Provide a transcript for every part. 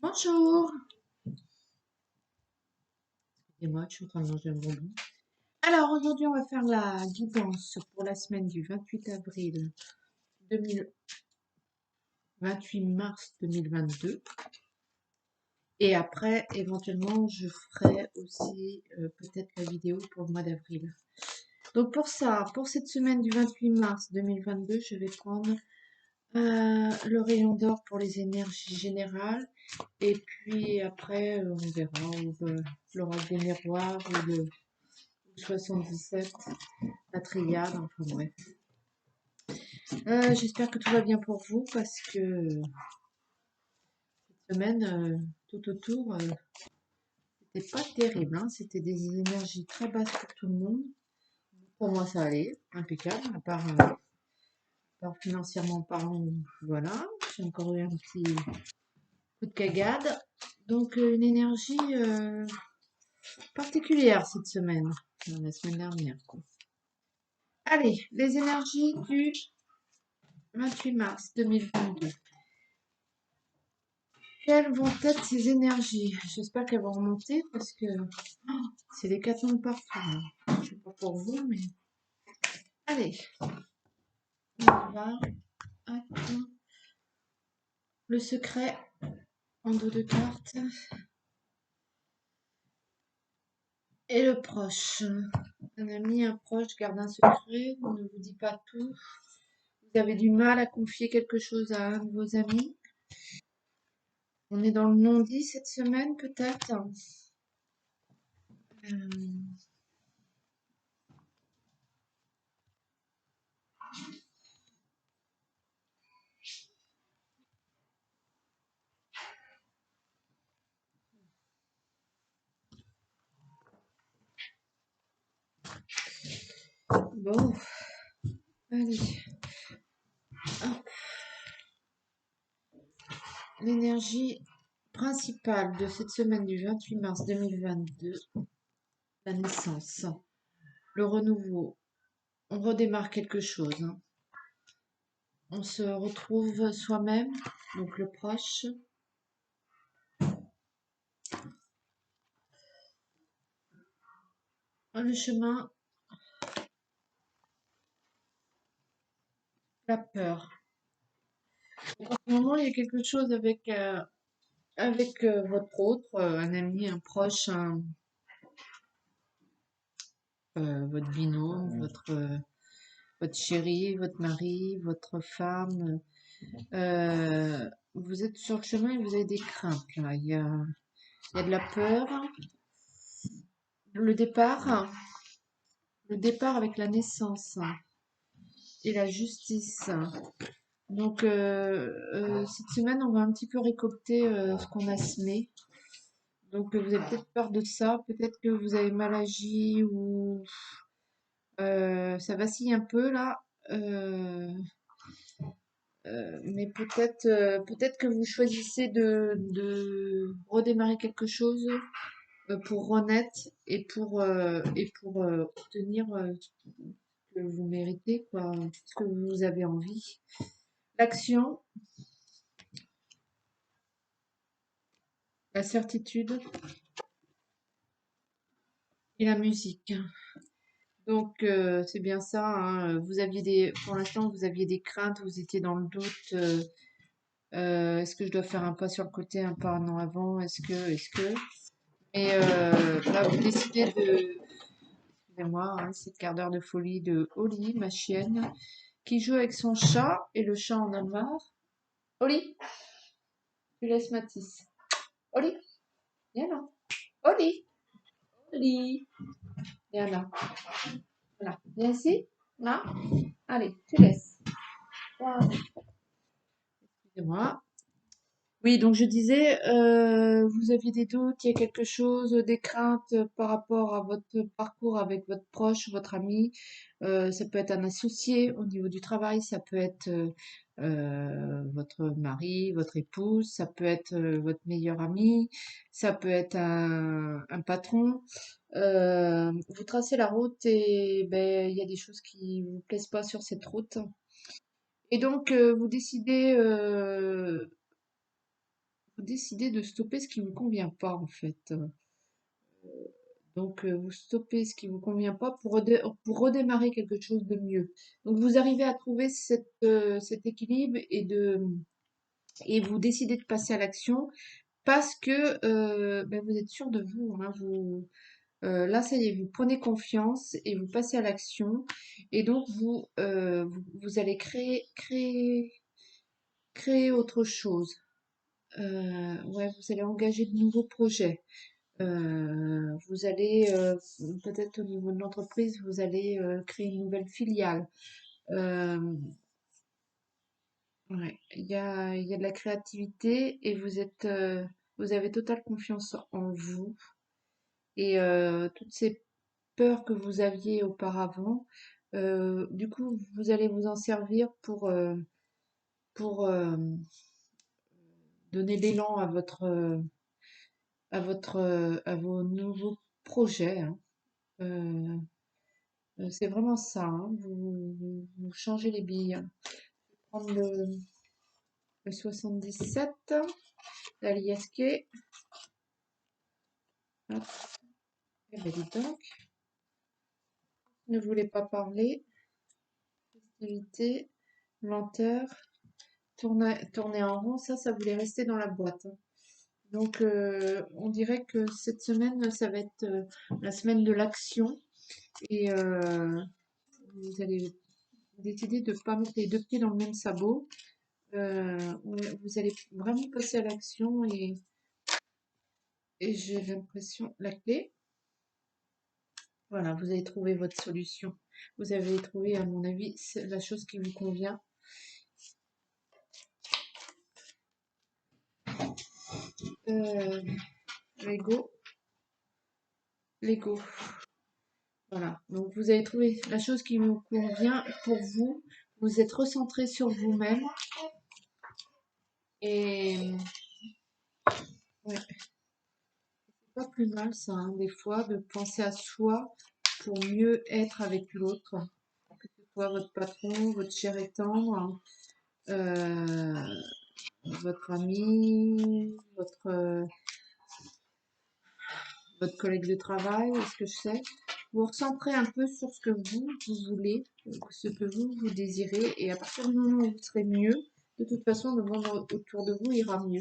Bonjour. Excusez-moi, je suis en train de manger un bonbon. Alors, aujourd'hui, on va faire la guidance pour la semaine du 28 avril 2000, 28 mars 2022. Et après, éventuellement, je ferai aussi peut-être la vidéo pour le mois d'avril. Donc, pour ça, pour cette semaine du 28 mars 2022, je vais prendre le rayon d'or pour les énergies générales. Et puis après, on verra l'oracle des miroirs ou le 77, la triade, enfin bref. J'espère que tout va bien pour vous parce que cette semaine, tout autour, c'était pas terrible, hein. C'était des énergies très basses pour tout le monde. Pour moi, ça allait, impeccable, à part financièrement parlant, voilà. J'ai encore eu un petit coup de cagade. Donc, une énergie particulière cette semaine, la semaine dernière, quoi. Allez, les énergies du 28 mars 2022. Quelles vont être ces énergies? J'espère qu'elles vont remonter parce que c'est les catombes partout, là. Je sais pas pour vous, mais allez, on y va. Hop. Le secret en dos de carte et le proche. Un ami, un proche garde un secret, ne vous dit pas tout. Vous avez du mal à confier quelque chose à un de vos amis. On est dans le non-dit cette semaine, peut-être. Bon, allez. Hop. L'énergie principale de cette semaine du 28 mars 2022, la naissance, le renouveau. On redémarre quelque chose, hein. On se retrouve soi-même, donc le proche. Le chemin, la peur. Donc, en ce moment, il y a quelque chose avec votre autre, un ami, un proche, votre binôme, votre chéri, votre mari, votre femme. Vous êtes sur le chemin et vous avez des craintes, là. Il y a de la peur. Le départ avec la naissance et la justice. Donc, cette semaine, on va un petit peu récolter ce qu'on a semé. Donc, vous avez peut-être peur de ça. Peut-être que vous avez mal agi ou ça vacille un peu là. Euh, mais peut-être que vous choisissez de redémarrer quelque chose pour renaître et pour obtenir ce que vous méritez, quoi, ce que vous avez envie. L'action, la certitude et la musique. Donc c'est bien ça, hein. Pour l'instant, vous aviez des craintes, vous étiez dans le doute. Est-ce que je dois faire un pas sur le côté, un pas en avant? Est-ce que? Et là, vous décidez de, excusez-moi, hein, c'est le quart d'heure de folie de Oli, ma chienne, qui joue avec son chat et le chat en a marre. Oli, tu laisses Mathis. Oli, viens là. Oli, Oli, viens là. Voilà, viens ici. Là. Allez, tu laisses. Voilà. Excusez-moi. Oui, donc je disais, vous aviez des doutes, il y a quelque chose, des craintes par rapport à votre parcours avec votre proche, votre ami. Ça peut être un associé au niveau du travail, ça peut être votre mari, votre épouse, ça peut être votre meilleur ami, ça peut être un patron. Vous tracez la route et ben il y a des choses qui vous plaisent pas sur cette route. Et donc vous décidez vous décidez de stopper ce qui ne vous convient pas, en fait. Donc, vous stoppez ce qui ne vous convient pas pour redémarrer quelque chose de mieux. Donc, vous arrivez à trouver cet équilibre et vous décidez de passer à l'action parce que ben, vous êtes sûr de vous. Hein, là, ça y est, vous prenez confiance et vous passez à l'action. Et donc, vous allez créer autre chose. Ouais, vous allez engager de nouveaux projets. Vous allez, peut-être au niveau de l'entreprise, vous allez créer une nouvelle filiale. Euh, ouais, il y a de la créativité et vous avez totale confiance en vous. Et toutes ces peurs que vous aviez auparavant, du coup, vous allez vous en servir pour donner l'élan à vos nouveaux projets. Hein. Euh, c'est vraiment ça. Hein. Vous changez les billes. Prendre le 77, la liasquée. Hop, eh ben, dis donc, ne voulez pas parler. Festivité, lenteur, tourner en rond, ça voulait rester dans la boîte. Hein. Donc, on dirait que cette semaine, ça va être la semaine de l'action et vous allez décider de ne pas mettre les deux pieds dans le même sabot. Ouais, vous allez vraiment passer à l'action et j'ai l'impression, la clé, voilà, vous avez trouvé votre solution. Vous avez trouvé, à mon avis, la chose qui vous convient. Euh, Lego, Lego. Voilà, donc vous avez trouvé la chose qui vous convient pour vous. Vous êtes recentré sur vous-même et ouais, c'est pas plus mal ça, hein, des fois, de penser à soi pour mieux être avec l'autre, que ce soit votre patron, votre cher et tendre, euh, votre ami, votre collègue de travail, ce que je sais. Vous recentrez un peu sur ce que vous voulez, ce que vous désirez, et à partir du moment où vous serez mieux, de toute façon, le monde autour de vous ira mieux.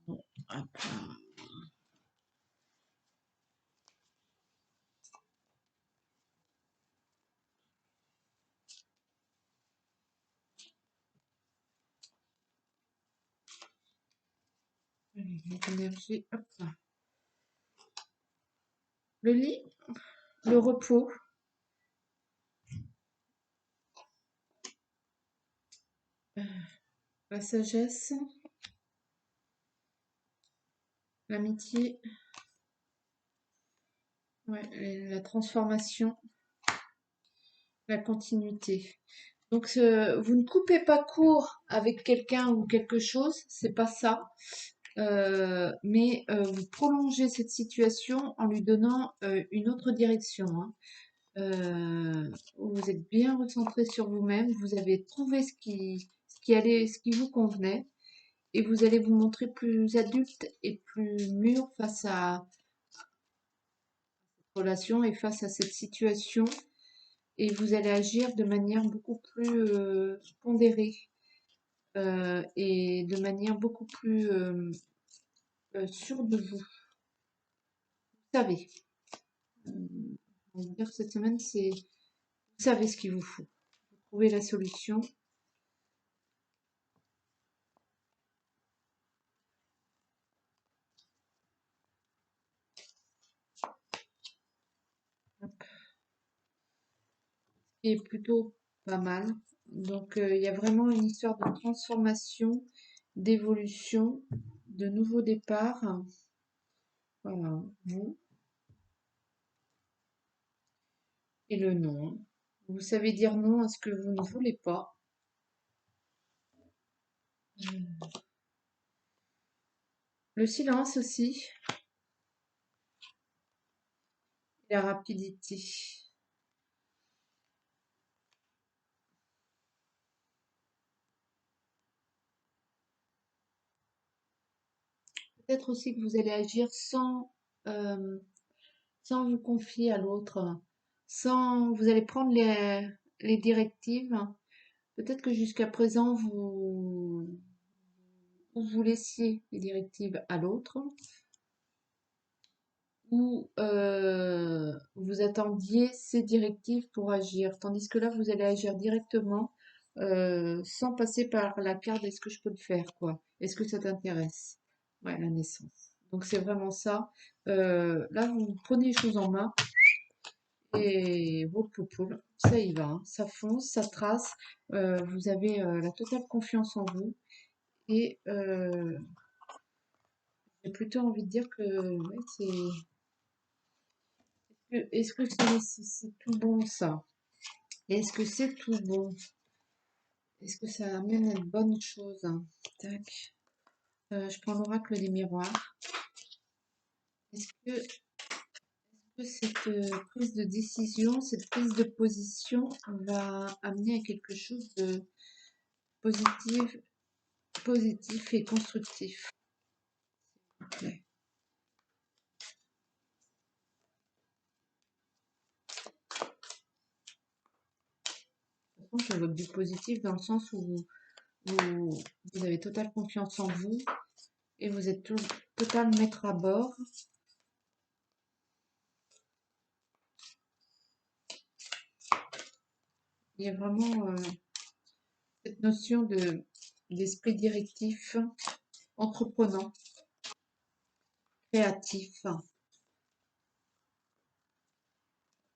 Bon, hop. Allez, l'énergie, hop. Le lit, le repos, la sagesse, l'amitié, ouais, et la transformation, la continuité. Donc, vous ne coupez pas court avec quelqu'un ou quelque chose, c'est pas ça. Mais vous prolongez cette situation en lui donnant une autre direction. Hein. Vous êtes bien recentré sur vous-même, vous avez trouvé ce qui vous convenait, et vous allez vous montrer plus adulte et plus mûr face à cette relation et face à cette situation, et vous allez agir de manière beaucoup plus pondérée et de manière beaucoup plus sûre de vous. Vous savez. On va dire cette semaine, c'est vous savez ce qu'il vous faut. Vous trouvez la solution. Et plutôt pas mal. Donc il y a vraiment une histoire de transformation, d'évolution, de nouveau départ. Voilà, vous et le non. Vous savez dire non à ce que vous ne voulez pas. Le silence aussi, et la rapidité. peut-être aussi que vous allez agir sans vous confier à l'autre, vous allez prendre les directives. Peut-être que jusqu'à présent, vous laissiez les directives à l'autre ou vous attendiez ces directives pour agir. Tandis que là, vous allez agir directement sans passer par la carte est-ce que je peux le faire, quoi? Est-ce que ça t'intéresse? Ouais, la naissance. Donc c'est vraiment ça. Là, vous prenez les choses en main et vos poules, ça y va, hein. Ça fonce, ça trace. Vous avez la totale confiance en vous et j'ai plutôt envie de dire que ouais, est-ce que c'est tout bon ça? Est-ce que c'est tout bon? Est-ce que ça amène à de bonnes choses, hein? Tac. Je prends l'oracle des miroirs. Est-ce que cette prise de décision, cette prise de position va amener à quelque chose de positif, positif et constructif? Ouais. De toute façon, j'évoque du positif dans le sens où vous avez totale confiance en vous et vous êtes total maître à bord. Il y a vraiment cette notion d'esprit directif, entreprenant, créatif.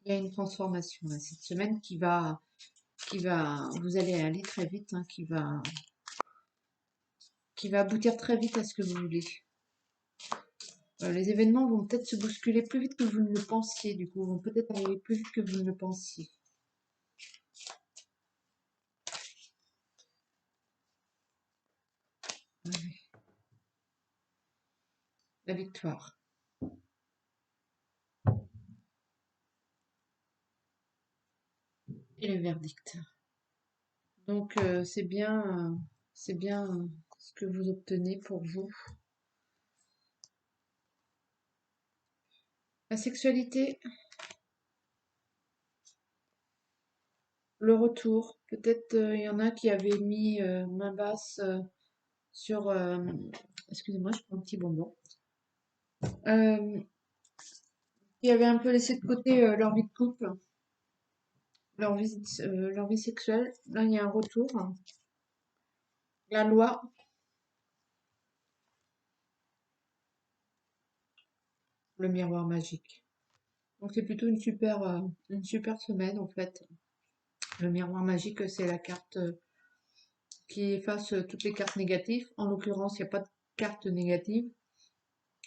Il y a une transformation là, cette semaine vous allez aller très vite, hein, qui va aboutir très vite à ce que vous voulez. Les événements vont peut-être se bousculer plus vite que vous ne le pensiez, du coup, vont peut-être arriver plus vite que vous ne le pensiez. Ouais. La victoire et le verdict. Donc c'est bien ce que vous obtenez pour vous. La sexualité, le retour. Peut-être il y en a qui avaient mis main basse sur. Excusez-moi, je prends un petit bonbon. Qui avaient un peu laissé de côté leur vie de couple, leur vie sexuelle. Là, il y a un retour. La loi, le miroir magique. Donc c'est plutôt une super semaine en fait. Le miroir magique, c'est la carte qui efface toutes les cartes négatives. En l'occurrence, il n'y a pas de carte négative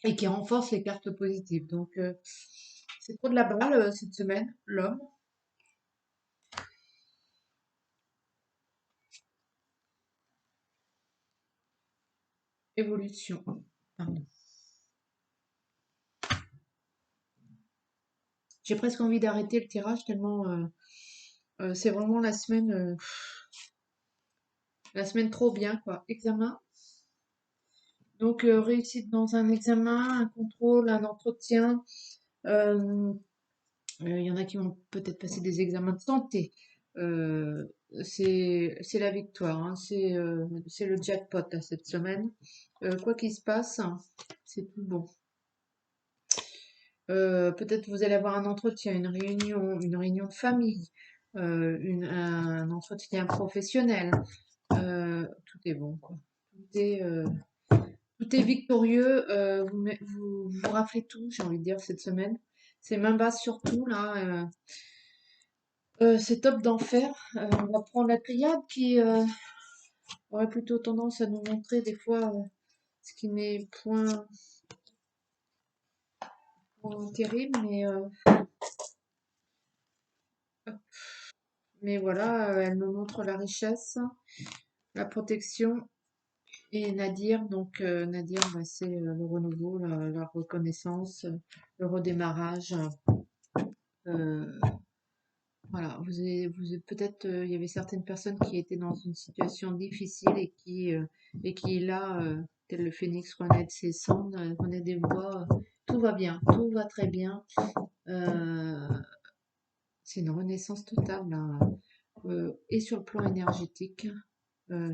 et qui renforce les cartes positives. Donc c'est trop de la balle cette semaine, l'homme. Évolution. Pardon. J'ai presque envie d'arrêter le tirage tellement c'est vraiment la semaine trop bien quoi. Examen. Donc réussite dans un examen, un contrôle, un entretien. Euh, Il y en a qui vont peut-être passer des examens de santé. Euh, c'est la victoire, hein. C'est le jackpot là, cette semaine. Quoi qu'il se passe, c'est tout bon. Peut-être vous allez avoir un entretien, une réunion de famille, un entretien professionnel. Tout est bon, quoi. Tout est, euh, Tout est victorieux. Vous raflez tout, j'ai envie de dire, cette semaine. C'est main basse surtout, là. C'est top d'en faire. On va prendre la triade qui aurait plutôt tendance à nous montrer des fois ce qui n'est point terrible, mais voilà, elle nous montre la richesse, la protection. Et Nadir, donc Nadir, bah, c'est le renouveau, la reconnaissance, le redémarrage. euh, Voilà, peut-être il y avait certaines personnes qui étaient dans une situation difficile et qui là tel le phénix renaît de ses cendres, renaît des voix. Tout va bien, tout va très bien. Euh, c'est une renaissance totale, là. Et sur le plan énergétique,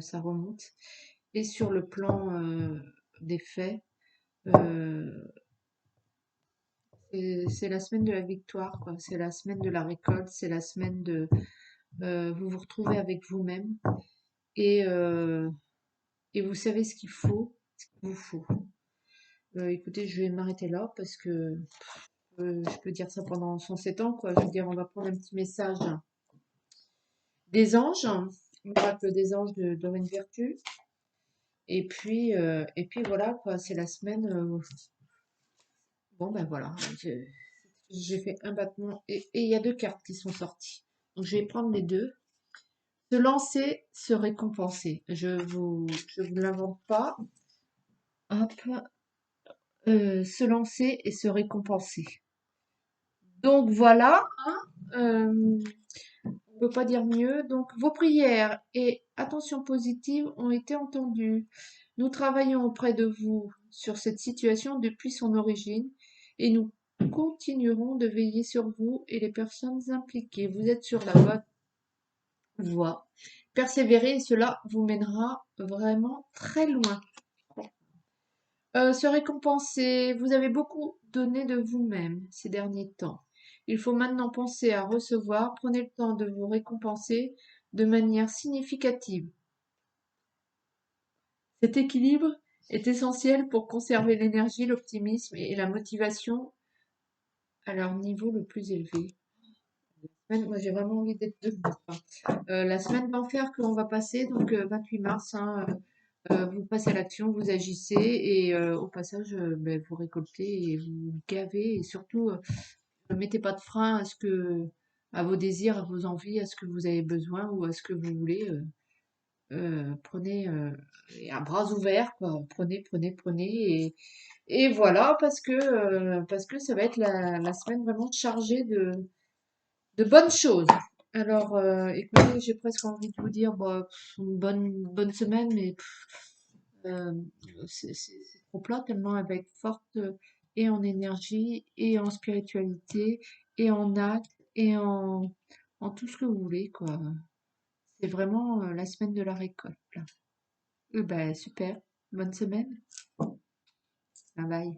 ça remonte. Et sur le plan des faits, euh, c'est la semaine de la victoire, quoi. C'est la semaine de la récolte, c'est la semaine de vous vous retrouvez avec vous-même et, euh, et vous savez ce qu'il vous faut. Écoutez, je vais m'arrêter là parce que je peux dire ça pendant 107 ans, quoi. Je veux dire, on va prendre un petit message des anges, miracle des anges de Dorine Vertu. Et puis voilà, quoi, c'est la semaine. Bon, ben voilà, j'ai fait un battement et il y a deux cartes qui sont sorties. Donc je vais prendre les deux. Se lancer, se récompenser. Je vous l'invente pas. Hop, se lancer et se récompenser. Donc voilà, hein, on peut pas dire mieux. Donc vos prières et attention positive ont été entendues. Nous travaillons auprès de vous sur cette situation depuis son origine et nous continuerons de veiller sur vous et les personnes impliquées. Vous êtes sur la bonne voie. Persévérez et cela vous mènera vraiment très loin. Se récompenser. Vous avez beaucoup donné de vous-même ces derniers temps. Il faut maintenant penser à recevoir. Prenez le temps de vous récompenser de manière significative. Cet équilibre est essentiel pour conserver l'énergie, l'optimisme et la motivation à leur niveau le plus élevé. Moi, j'ai vraiment envie d'être debout, quoi. La semaine d'enfer que l'on va passer, donc 28 mars, hein, vous passez à l'action, vous agissez et au passage, ben, vous récoltez et vous gavez et surtout, ne mettez pas de frein à vos désirs, à vos envies, à ce que vous avez besoin ou à ce que vous voulez. Prenez à bras ouverts, quoi. Prenez, prenez, prenez et voilà parce que ça va être la semaine vraiment chargée de bonnes choses. Alors, écoutez, j'ai presque envie de vous dire, bah, une bonne semaine, mais euh, c'est trop plat tellement elle va être forte et en énergie, et en spiritualité, et en acte, en tout ce que vous voulez, quoi. C'est vraiment la semaine de la récolte, là. Ben, super. Bonne semaine. Bye bye.